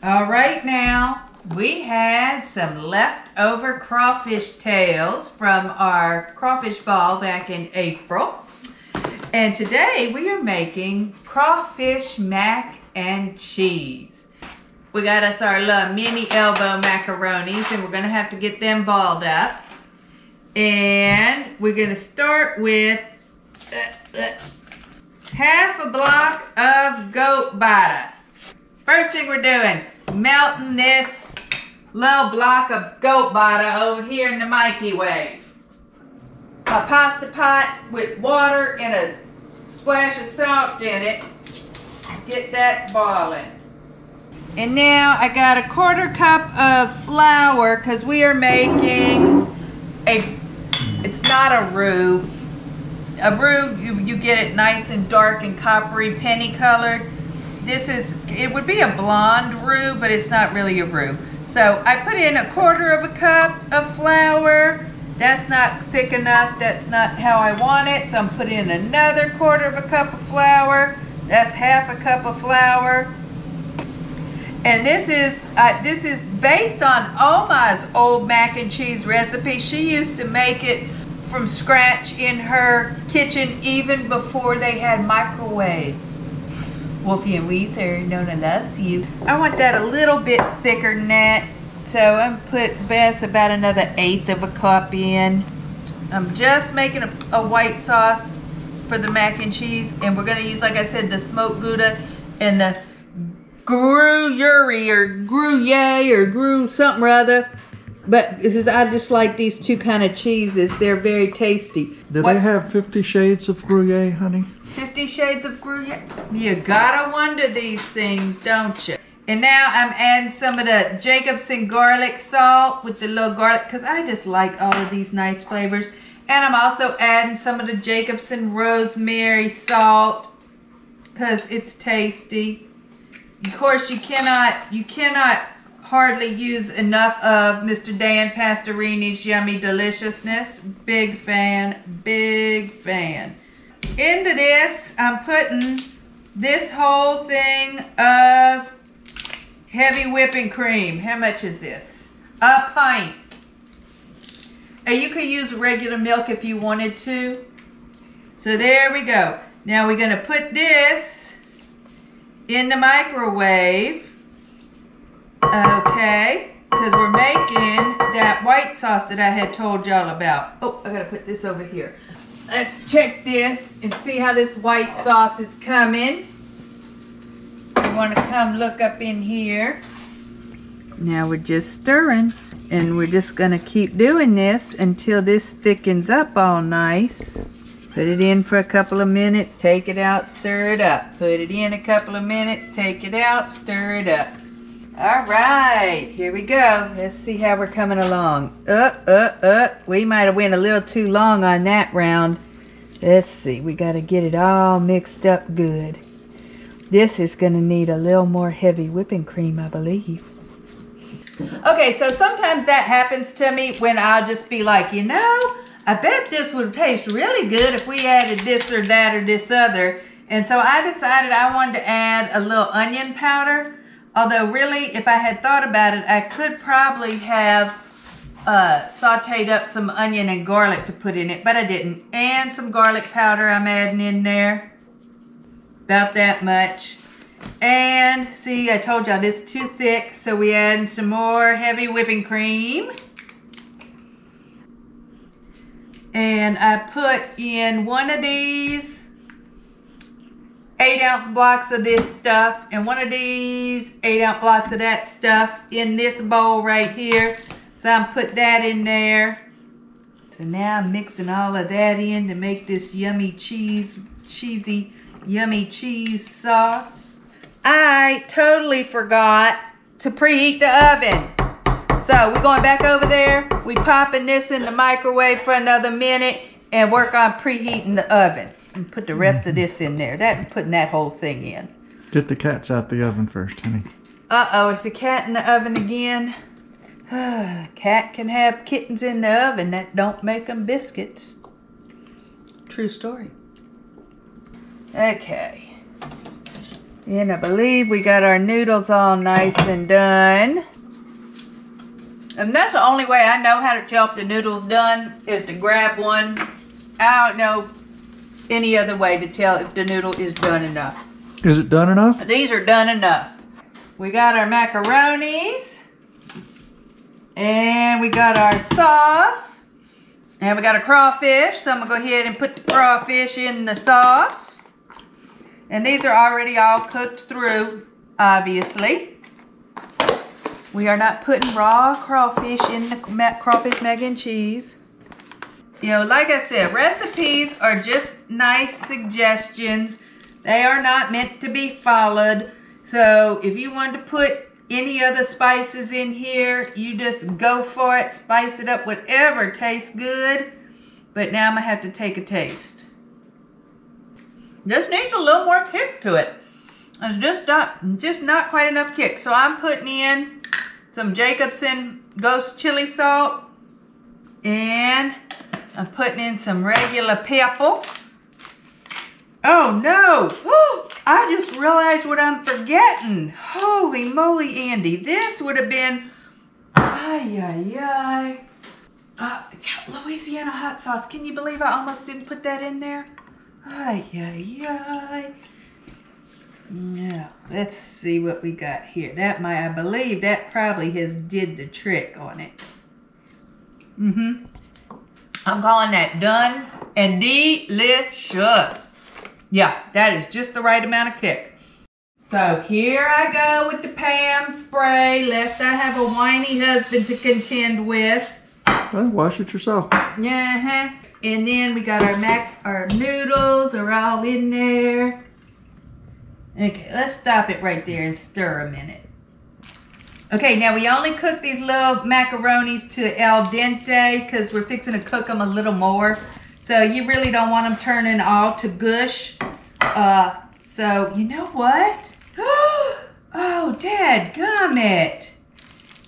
All right, now we had some leftover crawfish tails from our crawfish ball back in April. And today we are making crawfish mac and cheese. We got us our little mini elbow macaronis and we're gonna have to get them balled up. And we're gonna start with half a block of goat butter. First thing we're doing, melting this little block of goat butter over here in the microwave. A pasta pot with water and a splash of salt in it. Get that boiling. And now I got a 1/4 cup of flour because we are making it's not a roux. A roux, you get it nice and dark and coppery, penny colored. It would be a blonde roux, but it's not really a roux. So I put in a 1/4 cup of flour. That's not thick enough. That's not how I want it. So I'm putting in another 1/4 cup of flour. That's half a cup of flour. And this is based on Oma's old mac and cheese recipe. She used to make it from scratch in her kitchen even before they had microwaves. Wolfie and Weezer, Nonna loves you. I want that a little bit thicker than that. So I'm put best about another 1/8 cup in. I'm just making a white sauce for the mac and cheese. And we're gonna use, like I said, the smoked Gouda and the Gruyere or Gruyere or Gruyere something or other. But I just like these two kind of cheeses. They're very tasty. Do they have 50 shades of Gruyere, honey? 50 shades of Gruyere? You gotta wonder these things, don't you? And now I'm adding some of the Jacobsen garlic salt with the little garlic because I just like all of these nice flavors. And I'm also adding some of the Jacobsen rosemary salt because it's tasty. Of course, you cannot hardly use enough of Mr. Dan Pastorini's Yummy Deliciousness. Big fan, big fan. Into this, I'm putting this whole thing of heavy whipping cream. How much is this? A pint. And you could use regular milk if you wanted to. So there we go. Now we're gonna put this in the microwave. Okay, because we're making that white sauce that I had told y'all about. Oh, I gotta put this over here. Let's check this and see how this white sauce is coming. You want to come look up in here. Now we're just stirring and we're just gonna keep doing this until this thickens up all nice. Put it in for a couple of minutes, take it out, stir it up. Put it in a couple of minutes, take it out, stir it up. All right, here we go. Let's see how we're coming along. We might have went a little too long on that round. Let's see, we got to get it all mixed up good. This is going to need a little more heavy whipping cream, I believe. Okay, so sometimes that happens to me when I'll just be like, you know, I bet this would taste really good if we added this or that or this other. And so I decided I wanted to add a little onion powder. Although really, if I had thought about it, I could probably have sauteed up some onion and garlic to put in it, but I didn't. And some garlic powder I'm adding in there. About that much. And see, I told y'all this is too thick, so we add some more heavy whipping cream. And I put in one of these 8-ounce blocks of this stuff and one of these 8-ounce blocks of that stuff in this bowl right here. So I'm put that in there. So now I'm mixing all of that in to make this yummy cheesy yummy cheese sauce. I totally forgot to preheat the oven. So we're going back over there. We popping this in the microwave for another minute and work on preheating the oven. And put the rest of this in there. Putting that whole thing in. Get the cats out the oven first, honey. Uh-oh, is the cat in the oven again? Cat can have kittens in the oven. That don't make them biscuits. True story. Okay. And I believe we got our noodles all nice and done. And that's the only way I know how to tell if the noodle's done, is to grab one. I don't know any other way to tell if the noodle is done enough. Is it done enough? These are done enough. We got our macaronis. And we got our sauce. And we got a crawfish. So I'm going to go ahead and put the crawfish in the sauce. And these are already all cooked through, obviously. We are not putting raw crawfish in the crawfish mac and cheese. You know, like I said, recipes are just nice suggestions. They are not meant to be followed. So if you want to put any other spices in here, you just go for it. Spice it up, whatever tastes good. But now I'm going to have to take a taste. This needs a little more kick to it. It's just not quite enough kick. So I'm putting in some Jacobsen Ghost Chili Salt. And I'm putting in some regular pepper. Oh no! I just realized what I'm forgetting. Holy moly, Andy. This would have been... Louisiana hot sauce. Can you believe I almost didn't put that in there? Now, let's see what we got here. I believe that probably has did the trick on it. I'm calling that done and delicious. Yeah, that is just the right amount of kick. So here I go with the Pam spray, lest I have a whiny husband to contend with. Well, wash it yourself. And then we got our noodles are all in there. Okay, let's stop it right there and stir a minute. Okay, now we only cook these little macaronis to al dente because we're fixing to cook them a little more. So you really don't want them turning all to gush. So you know what? Oh, dadgummit.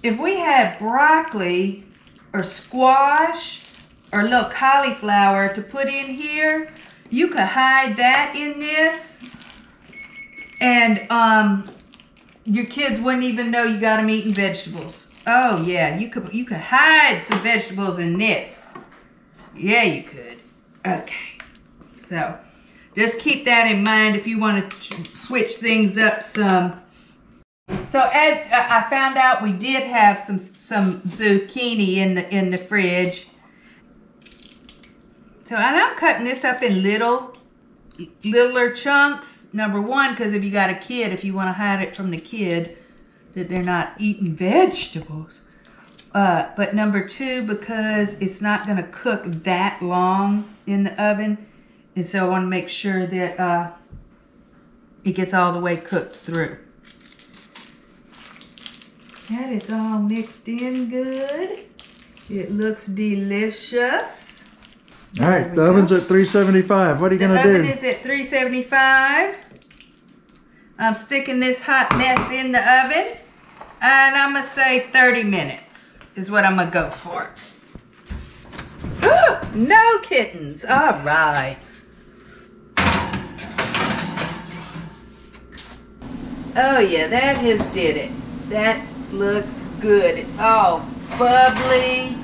If we had broccoli or squash or little cauliflower to put in here, you could hide that in this. And your kids wouldn't even know you got them eating vegetables. Oh yeah, you could hide some vegetables in this. Yeah, you could. Okay, so just keep that in mind if you want to switch things up some. So as I found out, we did have some zucchini in the fridge. So and I'm cutting this up in littler chunks. Number one, because if you got a kid, if you want to hide it from the kid that they're not eating vegetables. But number two, because it's not going to cook that long in the oven. And so I want to make sure that it gets all the way cooked through. That is all mixed in good. It looks delicious. All right, the oven's at 375. What are you going to do? The oven is at 375. I'm sticking this hot mess in the oven. And I'm going to say 30 minutes is what I'm going to go for. No kittens. All right. Oh, yeah, that has did it. That looks good. It's all bubbly.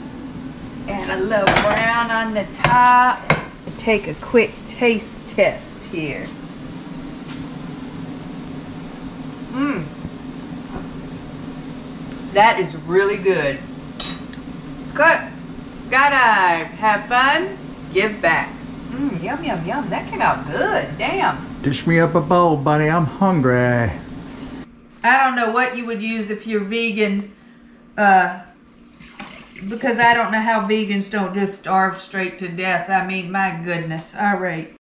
And a little brown on the top. Take a quick taste test here. That is really good. Cook, skydive, have fun, give back. Yum, yum, yum. That came out good. Damn. Dish me up a bowl, buddy. I'm hungry. I don't know what you would use if you're vegan. Because I don't know how vegans don't just starve straight to death. I mean, my goodness. All right.